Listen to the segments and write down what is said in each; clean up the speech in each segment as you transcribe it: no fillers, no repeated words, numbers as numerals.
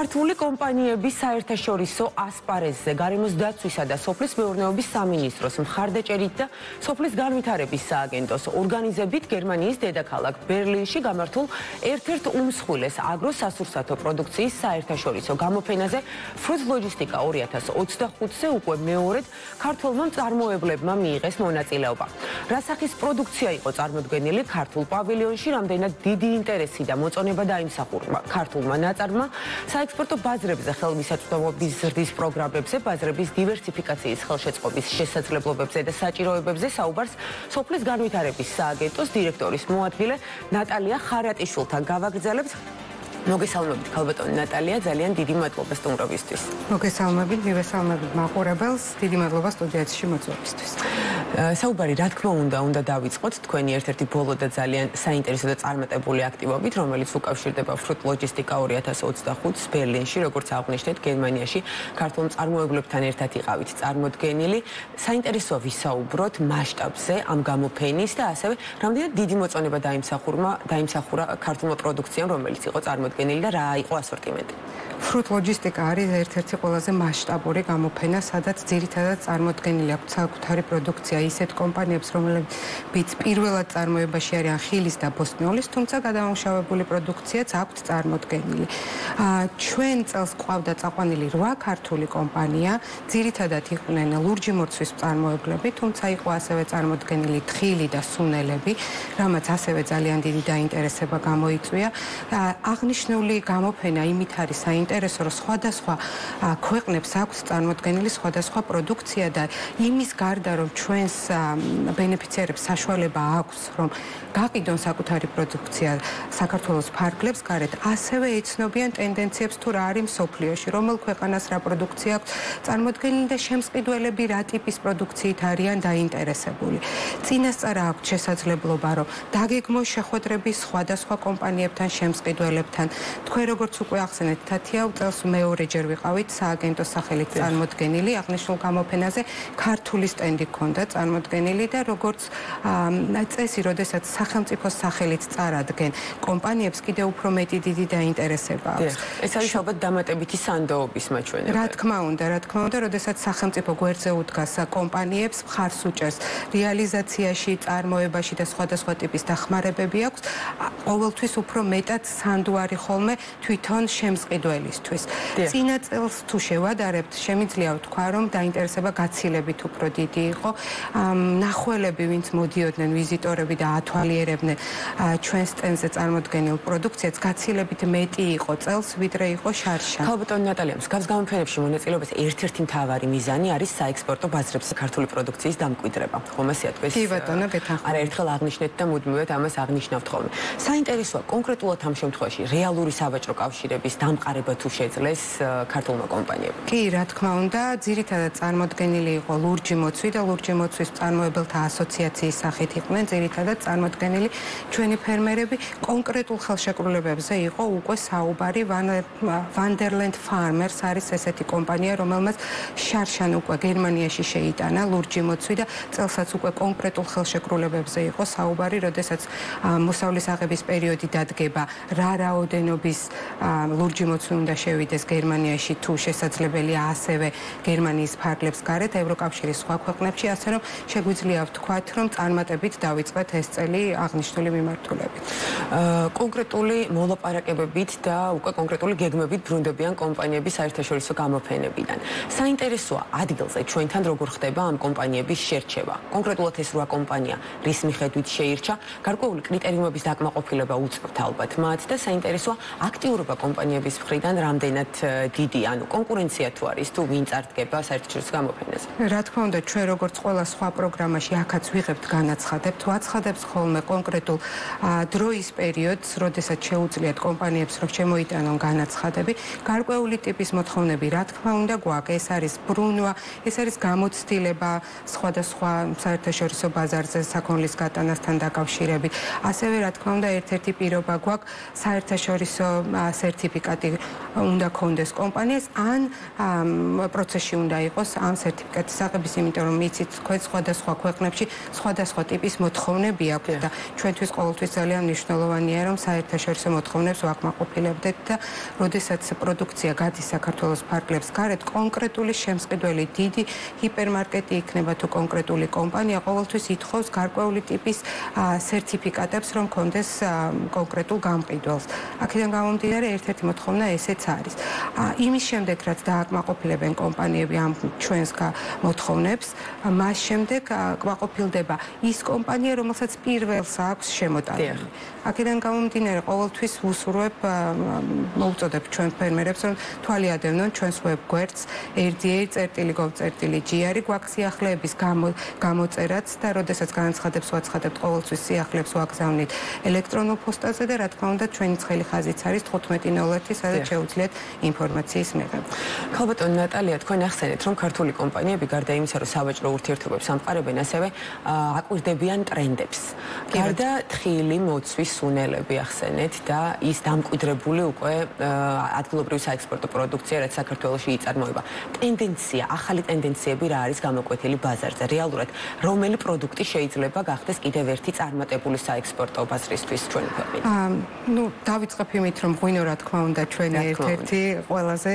ქართული კომპანიების საერთაშორისო ასპარეზზე გარემოს დაცვისა და სოფლის მეურნეობის სამინისტროს მხარდაჭერით და სოფლის განვითარების სააგენტოს ორგანიზებით გერმანიის დედაქალაქ ბერლინში გამართულ ერთ-ერთ უმსხვილეს აგროსასურსათო პროდუქციის საერთაშორისო გამოფენაზე Fruit Logistica 2025-ზე უკვე მეორედ ქართველმა მწარმოებლებმა მიიღეს მონაწილეობა. რასახის პროდუქცია იყო წარმოდგენილი ქართულ პავილიონში, რამდენად დიდი ინტერესი და მოწონება დაიმსახურა ქართულმა ნაწარმმა საექსპორტო ბაზრებზე ხელმისაწვდომობის ზრდის პროგრამებზე, ბაზრების დივერსიფიკაციის ხელშეწყობის შესაძლებლობებზე და საჭიროებებზე საუბარს სოფლის განვითარების სააგენტოს დირექტორის მოადგილე ნატალია ხარატიშვილთან გავაგრძელებთ. მოგესალმებით ქალბატონი ნატალია, ძალიან დიდი მადლობა სტუმრობისთვის. მოგესალმებით, მივესალმებით მაყურებელს, დიდი მადლობა სტუდიაში მოწვევისთვის. საუბარი რა თქმა უნდა დავიწყოთ თქვენი ერთ-ერთი ბოლო და ძალიან საინტერესო და წარმატებული აქტივობით, რომელიც უკავშირდება Fruit Logistica 2025-ს ბერლინში, როგორც აღნიშნეთ, გერმანიაში ქართულ მწარმოებლებთან ერთად იყავით წარმოდგენილი. საინტერესოა ვისაუბროთ მასშტაბზე ამ გამოფენის და ასევე რამდენად დიდი მოწონება დაიმსახურა ქართულმა პროდუქციამ, რომელიც იყო წარმოდგენილი და რა იყო ასორტიმენტი. Fruit Logistica არის ერთ-ერთი ყველაზე მასშტაბური გამოფენა, სადაც ძირითადად წარმოდგენილი აქვს საკუთარი პროდუქცია ისეთ კომპანიებს, რომლებიც პირველად წარმოებაში არიან ხილის და ბოსტნეულის, თუმცა გადამამუშავებელი პროდუქციაც აქვთ წარმოდგენილი. ჩვენ წელს ყავდა წაყვანილი 8 ქართული კომპანია, ძირითადად იყვნენ ლურჯი მორცვის მწარმოებლები, თუმცა იყო ასევე წარმოდგენილი თხილი და სუნელები, რამაც ასევე ძალიან დიდი დაინტერესება გამოიწვია. აღნიშნული გამოფენა იმით არის საინტერესო, რომ სხვადასხვა ქვეყნებს აქვს წარმოდგენილი სხვადასხვა პროდუქცია და იმის გარდა, რომ ჩვენს ბენეფიციარებს საშუალება აქვს, რომ გაყიდონ საკუთარი პროდუქცია საქართველოს ფარგლებს გარეთ, ასევე ეცნობიან ტენდენციებს თუ რა არის მსოფლიოში, რომელ ქვეყანას რა პროდუქცია აქვს წარმოდგენილი და შემსყიდველები რა ტიპის პროდუქციით არიან დაინტერესებული. წინასწარ აქვს შესაძლებლობა, რომ დაგეგმოს შეხვედრები სხვადასხვა კომპანიებთან, შემსყიდველებთან. თქვენ როგორც უკვე ახსენეთ, თათია წელს მეორეჯერ ვიყავით სააგენტოს სახელით წარმოდგენილი, აღნიშნულ გამოფენაზე ქართული სტენდი ჰქონდა წარმოდგენილი და როგორც წესი, როდესაც სახელმწიფოს სახელით წარადგენ კომპანიებს, კიდევ უფრო მეტი დიდი დაინტერესება აქვს. ეს არის ალბათ დამატებითი სანდოობის მაჩვენებელი. რა თქმა უნდა, როდესაც სახელმწიფო გვერდზე უდგას კომპანიებს, მხარს უჭერს რეალიზაციაში, წარმოებაში და სხვადასხვა ტიპის დახმარებები აქვს, ყოველთვის უფრო მეტად სანდუარი ხოლმე თვითონ შემსყიდველისთვის. წინა წელს თუ შევადარებთ, შემიძლია ვთქვა, რომ დაინტერესება გაცილებით უფრო დიდი იყო. ნახველები, ვინც მოდიოდნენ, ვიზიტორები და ათვალიერებდნენ ჩვენ სტენდზე წარმოდგენილ პროდუქციას, გაცილებით მეტი იყო წელს, ვიდრე იყო შარშან. ქალბატონი ნატალია, მსგავს გამოფენებში მონაწილეობის ერთ-ერთი მთავარი მიზანი არის საექსპორტო ბაზრებზე ქართული პროდუქციის დამკვიდრება. ხომ ასე თქვენ? კი ბატონო, გეთანხმებით. არა ერთხელ აღნიშნეთ და მუდმივად ამას აღნიშნავთ ხოლმე. საინტერესოა კონკრეტულად ამ შემთხვევაში რეალური სავაჭრო კავშირების დამყარება თუ შეძლეს ქართულმა კომპანიებმა. კი, რა თქმა უნდა, ძირითადად წარმოდგენილი იყო ლურჯი მოცვი და ლურჯი მოცვის მწარმოებელთა ასოციაციის სახით იყვნენ ძირითადად წარმოდგენილი ჩვენი ფერმერები. კონკრეტულ ხელშეკრულებებზე იყო უკვე საუბარი. Vanderland Farmers არის ესეთი კომპანია, რომელმაც შარშან უკვე გერმანიაში შეიტანა ლურჯი მოცვი და წელსაც უკვე კონკრეტულ ხელშეკრულებებზე იყო საუბარი, როდესაც მოსავლის აღების პერიოდი დადგება, რა რაოდენობის ლურჯი მოცვი უნდა შევიდეს გერმანიაში თუ შესაძლებელია ასევე გერმანიის ფარგლებს გარეთ ევროკავშირის სხვა ქვეყნებში, ასე რომ შეგვიძლია ვთქვათ, რომ წარმატებით დავიწყეთ ეს წელი აღნიშნული მიმართულებით. კონკრეტული მოლაპარაკებებით და უკვე კონკრეტული გეგმებით ბრუნდებიან კომპანიების საერთაშორისო გამოფენებიდან. საინტერესოა ადგილზე ჩვენთან როგორ ხდება ამ კომპანიების შერჩევა. კონკრეტულად ეს 8 კომპანია რის მიხედვით შეირჩა, გარკვეული კრიტერიუმების დაკმაყოფილება უწევთ ალბათ მათ და საინტერესოა აქტიურობა კომპანიების მხრიდან რამდენად დიდი, ანუ კონკურენცია თუ არის თუ ვინ წარდგება საერთაშორისო გამოფენაზე. რა თქმა უნდა, ჩვენ როგორც ყველა სხვა პროგრამაში აქაც ვიღებთ განაცხადებთ, ვაცხადებს ხოლმე კონკრეტულ დროის პერიოდს, როდესაც შეუძლიათ კომპანიებს რომ შემოიტანონ განაცხადები. გარკვეული ტიპის მოთხოვნები, რა თქმა უნდა, გვაქვს. ეს არის ბრუნვა, ეს არის გამოცდილება სხვადასხვა საერთაშორისო ბაზარზე საქონლის გატანასთან დაკავშირებით. ასევე, რა თქმა უნდა, ერთ-ერთი პირობა გვაქვს საერთაშორისო სერტიფიკატი უნდა ქონდეს კომპანიას, ან პროცესში უნდა იყოს ამ სერტიფიკატის აღების, იმიტომ რომ იცით, თქვენს სხვადასხვა ქვეყნებში სხვადასხვა ტიპის მოთხოვნები აქვს და ჩვენთვის ყოველთვის ძალიან მნიშვნელოვანია რომ საერთაშორისო მოთხოვნებს ვაკმაყოფილებდეთ და როდესაც პროდუქცია გადის საქართველოს ფარგლებს გარეთ კონკრეტული შემსყიდველი დიდი ჰიპერმარკეტი იქნება თუ კონკრეტული კომპანია ყოველთვის ითხოვს გარკვეული ტიპის სერტიფიკატებს რომ კონდეს კონკრეტულ გამყიდველს. აქედან გამომდინარე ერთ-ერთი მოთხოვნა ესეც არის. იმის შემდეგ რაც დააკმაყოფილებენ კომპანიები ამ ჩვენს მოთხოვნებს, მას შემდეგ კმაყოფილდება ის კომპანია, რომელსაც პირველს აქვს შემოტანილი. აქედან გამომდინარე ყოველთვის ვუსურვებ მოვუწოდებ ჩვენ ფერმერებს რომ თვალიადევნონ ჩვენს ვებგვერდს rda.gov.gr გვაქვს სიახლეების გამოწერაც და როდესაც განაცხადებს ვაცხადებთ ყოველთვის სიახლეებს ვაგზავნით ელექტრონულ პოსტაზე და რა თქმა უნდა ჩვენი ცხელი ხაზიც არის 1501 სადაც შეუძლიათ ინფორმაციის მიღება. ქალბატონი ნატალია, თქვენ ახსენეთ რომ ქართული კომპანიები გარდა იმისა რომ სავაჭრო ურთიერთობებს ამყარებენ, ასევე აკვირდებიან ტრენდებს. გარდა თხილი მოცვის სუნელები ახსენეთ და ის დამკვიდრებული უკვე ადგილობრივი საექსპორტო პროდუქცია, რაც საქართველოში იწარმოება. ტენდენცია, ახალი ტენდენციები რა არის გამოკვეთილი ბაზარზე? რეალურად რომელი პროდუქტი შეიძლება გახდეს კიდევ ერთი წარმატებული საექსპორტო ბაზრისთვის ჩვენი ქვეყნიდან? დავიწყებ იმით, რომ ღვინო რა თქმა უნდა ჩვენი ერთ-ერთი ყველაზე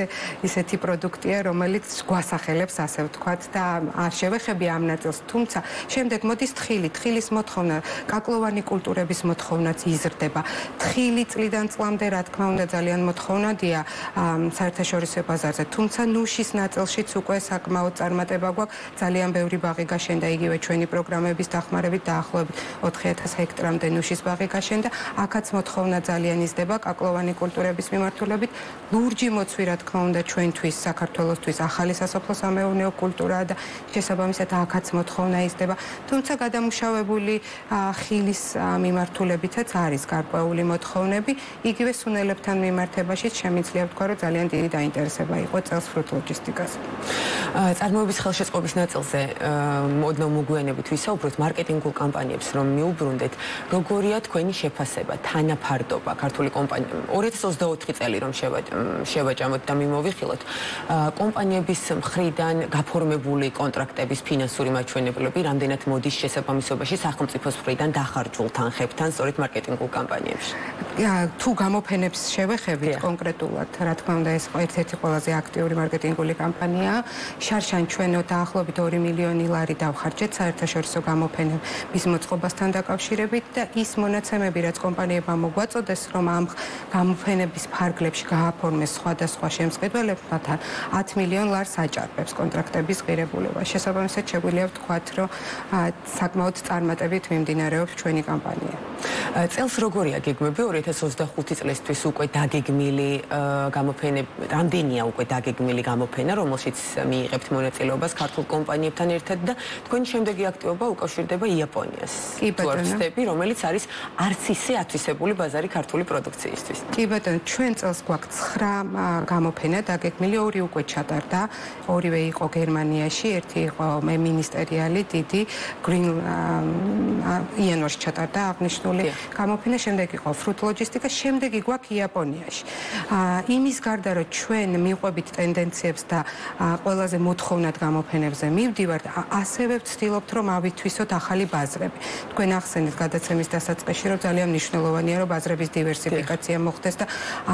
ისეთი პროდუქტია, რომელიც გვასახელებს, ასე ვთქვათ, და არ შევეხები ამ ნაწილს. თუმცა შემდეგ მოდის თხილი, თხილის მოთხოვნა, კაკლოვანი კულტურების მოთხოვნაც იზრდება. თხილი წლიდან წლამდე რა თქმა უნდა ძალიან მოთხოვნადია საერთაშორისო ბაზარზე. თუმცა ნუშის ნაწილშიც უკვე საკმაოდ წარმატება გვაქვს. ძალიან ბევრი ბაღი გაშენდა იგივე ჩვენი პროგრამების დახმარებით დაახლოებით 4000 ჰექტრამდე ნუშის ბაღი გაშენდა. აქაც მოთხოვნა ძალიან იზრდება კაკლოვანი კულტურების მიმართულებით. ლურჯი მოცვი რა თქმა უნდა ჩვენთვის საქართველოსთვის ახალი სასოფლო-სამეურნეო კულტურაა და შესაბამისად აქაც მოთხოვნა იზრდება. თუმცა გადამუშავებული ხილის მიმართულებითაც არის გარკვეული მოთხოვნები. იგივე სუნელებთან მიმართებაშიც შემიძლია ვთქვა რომ ძალიან დიდი დაინტერესება იყო წელს fruit logistics-ზე. წარმოების ხელშეწყობის ნაწილზე ოდნავ მოგვიანებით ვისაუბროთ მარკეტინგულ კამპანიებს რომ მიუბრუნდეთ, როგორია თქვენი შეფასება, თანაფარდობა ქართული კომპანია 2024 წელი რომ შევაჭამოთ და მიმოვიხილოთ კომპანიების მხრიდან გაფორმებული კონტრაქტების ფინანსური მაჩვენებლები რამდენად მოდის შესაბამისობაში სახელმწიფოს მხრიდან დახარჯულ თანხებთან სწორედ მარკეტინგულ კამპანიებში? თუ გამოფენებს შევეხებით კონკრეტულად, რა თქმა უნდა ეს ერთ-ერთი ყველაზე აქტიური მარკეტინგული კამპანიაა. შარშან ჩვენ დაახლოებით 2 მილიონი ლარი დავხარჯეთ საერთაშორისო გამოფენების მოწყობასთან დაკავშირებით და ის მონაცემები, რაც კომპანიებმა მოგვაწოდეს, რომ ამ გამოფენების ფარგლებში გააფორმეს სხვადასხვა შემსყიდველებს, მათ 10 მილიონ ლარს აჭარბებს კონტრაქტების ღირებულება. შესაბამისად შეგვიძლია ვთქვათ, რომ საკმაოდ წარმატებით მიმდინარეობს ჩვენი კამპანია. წელს როგორია გეგმები 2025 წლისთვის უკვე დაგეგმილი გამოფენები, რამდენია უკვე დაგეგმილი გამოფენა, რომელშიც მიიღებთ მონაწილეობას ქართულ კომპანიებთან ერთად და თქვენი შემდეგი აქტივობა უკავშირდება იაპონიას. ტურისტები, რომელიც არის არც ისე ათვისებული ბაზარი ქართული პროდუქციისთვის. კი ბატონო, ჩვენ წელს გვაქვს 9 გამოფენა დაგეგმილი, 2 უკვე ჩატარდა, ორივე იყო გერმანიაში, ერთი იყო მინისტერიალი დიდი Green იანვარში ჩატარდა აღნიშნული გამოფენა, შემდეგ იყო fruit logistics, შემდეგი გვაქვს იაპონიაში. იმის გარდა რომ ჩვენ მიყვებით ტენდენციებს და ყველაზე მოთხოვნად გამოფენებზე მივდივართ, ასევე ვცდილობთ რომ ავითვისოთ ახალი ბაზრები. თქვენ ახსენეთ გადაცემის დასაწყისში რომ ძალიან მნიშვნელოვანია რომ ბაზრების დივერსიფიკაცია მოხდეს და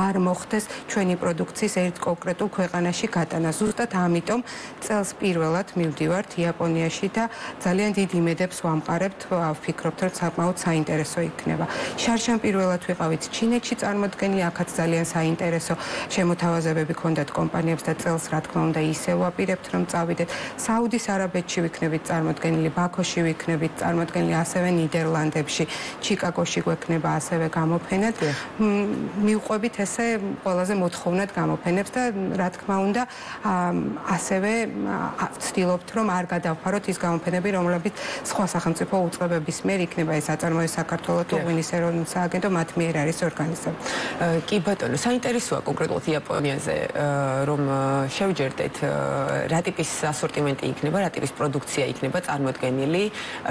არ მოხდეს ჩვენი პროდუქციის ერთ კონკრეტულ ქვეყანაში გატანა. ზუსტად ამიტომ წელს პირველად მივდივართ იაპონიაში და ძალიან დიდ იმედებს ვამყარებთ, ვფიქრობთ რომ საკმაოდ საინტერესო იქნება. შარშან პირველად ვიყავით ჩინეთში წარმოდგენილი, აქაც ძალიან საინტერესო შემოთავაზებები ჰქონდათ კომპანიებს და წელს რა თქმა უნდა ისევ ვაპირებთ რომ წავიდეთ. საუდის არაბეთში ვიქნებით წარმოდგენილი, ბაქოში ვიქნებით წარმოდგენილი, ასევე ნიდერლანდებში, ჩიკაგოში გვექნება ასევე გამოფენა. მივყვებით ესე ყველაზე მოთხოვნად გამოფენებს და რა თქმა უნდა ასევე ვცდილობთ რომ არ გადავფაროთ ის გამოფენები, რომლებიც სხვა სახელმწიფო უწყებების მიერ იქნება ეს აწარმოეს საქართველოს თუ ღვინის ეროვნულ სააგენტო მათ მიერ ვერ არის ორგანიზებული. კი ბატონო, საინტერესოა კონკრეტულად იაპონიაზე, რომ შევჯერდეთ რა ტიპის ასორტიმენტი იქნება, რა ტიპის პროდუქცია იქნება წარმოდგენილი,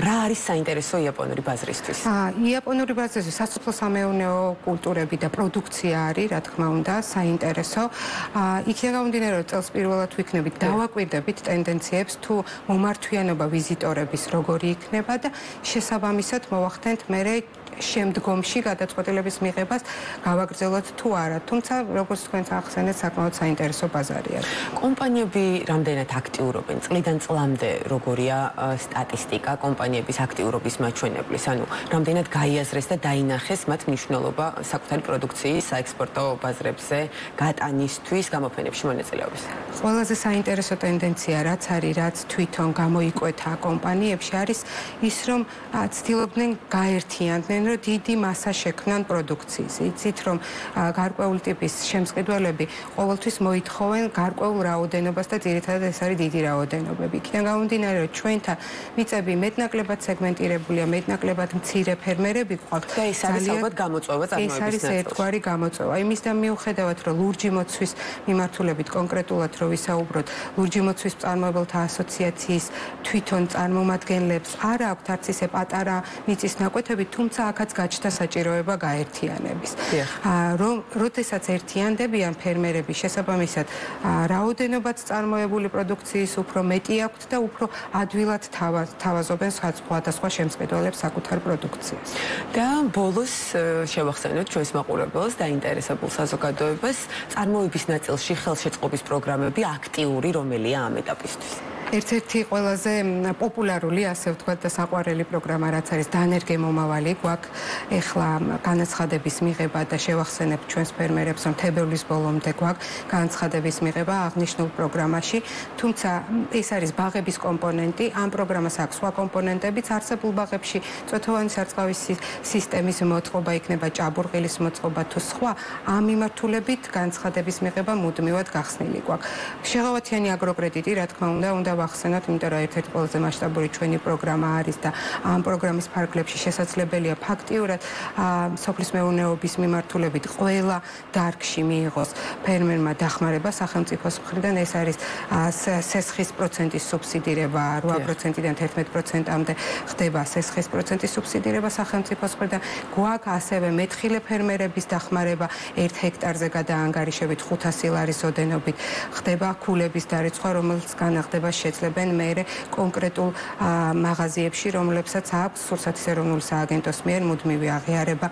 რა არის საინტერესო იაპონური ბაზრისთვის? იაპონური ბაზრისთვის სასოფლო-სამეურნეო კულტურები და პროდუქცია არის, რა თქმა უნდა, საინტერესო. იქიდან გამომდინარე, რომ წელს პირველად ვიქნებით, დავაკვირდებით ტენდენციებს, თუ მომართვიანობა ვიზიტორების როგორი იქნება და შესაბამისად მოვახდენთ მერე შემდგომში გადაწყვეტილების მიღებას გავაგრძელოთ თუ არა. თუმცა, როგორც თქვენს ახსენეთ, საკმაოდ საინტერესო ბაზარია. კომპანიები რამდენად აქტიურობენ? წლიდან წლამდე როგორია სტატისტიკა კომპანიების აქტიურობის მაჩვენებლის? ანუ რამდენად გაიაზრეს და დაინახეს მათ მნიშვნელობა საკუთარი პროდუქციის საექსპორტო ბაზრებზე გატანისთვის, გამოფენებში მონაწილეობის? ყველაზე საინტერესო ტენდენცია რაც არის, რაც თვითონ გამოიკვეთა კომპანიებში არის ის, რომ ცდილობდნენ გაერთიანდნენ, რომ დიდი მასა შექმნან პროდუქციის. იცით, რომ გარკვეული ტიპის შემსყიდველები ყოველთვის მოითხოვენ გარკვეულ რაოდენობას და ძირითადად ეს არის დიდი რაოდენობები. იქიდან გამომდინარე, რომ ჩვენთან მიწები მეტნაკლებად სეგმენტირებულია, მეტნაკლებად მცირე ფერმერები გვყავთ. და ეს არის ალბათ გამოწვევა წარმოების ეს არის ერთგვარი გამოწვევა. იმისგან მიუხედავად, რომ ლურჯი მოცვის მიმართულებით კონკრეტულად რო ვისაუბროთ, ლურჯი მოცვის მწარმოებელთა ასოციაციის თვითონ წარმომადგენლებს არ აქვთ არც ისე პატარა მიწის ნაკვეთები, თუმცა აქაც გაჩნდა საჭიროება გაერთიანების. როდესაც ერთიანდებიან ფერმერები, შესაბამისად რაოდენობაც წარმოებული პროდუქციის უფრო მეტი აქვთ და უფრო ადვილად თავაზობენ სხვადასხვა შემსყიდველებს საკუთარ პროდუქციას. და ბოლოს შევახსენოთ ჩვენს მაყურებელს დაინტერესებულ საზოგადოებას წარმოების ნაწილში ხელშეწყობის პროგრამები აქტიური რომელია ამ ეტაპისთვის? ერთ-ერთი ყველაზე პოპულარული, ასე ვთქვათ, და საყვარელი პროგრამა რაც არის დანერგე მომავალი, გვაქვს ეხლა განაცხადების მიღება და შევახსენებ ჩვენს ფერმერებს, რომ თებერვლის ბოლომდე გვაქვს განაცხადების მიღება აღნიშნულ პროგრამაში, თუმცა ეს არის ბაღების კომპონენტი, ამ პროგრამას აქვს სხვა კომპონენტებიც, არსებულ ბაღებში წვეთოვანი სარწყავის სისტემის მოწყობა იქნება, ჭაბურღილის მოწყობა თუ სხვა, ამ მიმართულებით განაცხადების მიღება მუდმივად გახსნილი გვაქვს. შეღავათიანი აგროკრედიტი, რა თქმა უნდა ვახსენოთ, იმიტომ რომ ერთ-ერთი ყველაზე მასშტაბური ჩვენი პროგრამა არის და ამ პროგრამის ფარგლებში შესაძლებელია ფაქტიურად სოფლის მეურნეობის მიმართულებით ყველა დარგში მიიღოს ფერმერმა დახმარება სახელმწიფოს მხრიდან. ეს არის სესხის პროცენტის სუბსიდირება 8%-დან 11%-მდე ხდება სესხის პროცენტის სუბსიდირება სახელმწიფოს მხრიდან. გვაქვს ასევე მეთხილე ფერმერების დახმარება 1 ჰექტარზე გადაანგარიშებით 500 ლარის ოდენობით. ხდება ქულების დარიცხვა, რომელიც განახდება შეძლებენ მერე კონკრეტულ მაღაზიებში, რომლებსაც აქვს სურსათის ეროვნული სააგენტოს მიერ მუდმივი აღიარება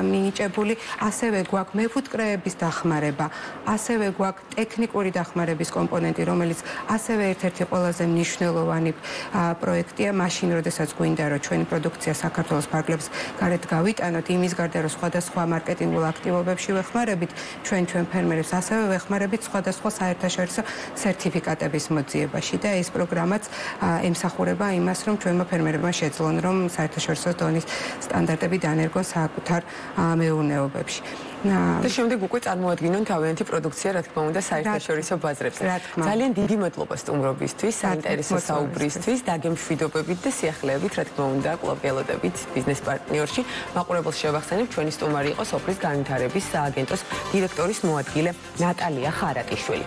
მინიჭებული. ასევე გვაქვს მეფუტკრეების დახმარება, ასევე გვაქვს ტექნიკური დახმარების კომპონენტი, რომელიც ასევე ერთ-ერთი ყველაზე მნიშვნელოვანი პროექტია, მაშინ, როდესაც გვინდა, რომ ჩვენი პროდუქცია საქართველოს ფარგლებს გარეთ გავიტანოთ, იმის გარდა, რომ სხვადასხვა მარკეტინგულ აქტივობებში ვეხმარებით ჩვენ ფერმერებს, ასევე ვეხმარებით სხვადასხვა საერთაშორისო სერტიფიკატების მოძიებაში და ეს პროგრამაც ემსახურება იმას, რომ ჩვენმა ფერმერებმა შეძლონ, რომ საერთაშორისო დონის სტანდარტები დანერგონ საკუთარ მეურნეობებში. და შემდეგ უკვე წარმოადგინონ თავიანთი პროდუქცია, რა თქმა უნდა, საერთაშორისო ბაზრებზე. ძალიან დიდი მადლობა სტუმრობისთვის, საინტერესო საუბრისთვის, დაგემშვიდობებით და სიახლეებით, რა თქმა უნდა, კვლავ ველოდებით ბიზნეს პარტნიორში. მაყურებელს შევახსენებ, ჩვენი სტუმარი იყო სოფლის განვითარების სააგენტოს დირექტორის მოადგილე ნატალია ხარატიშვილი.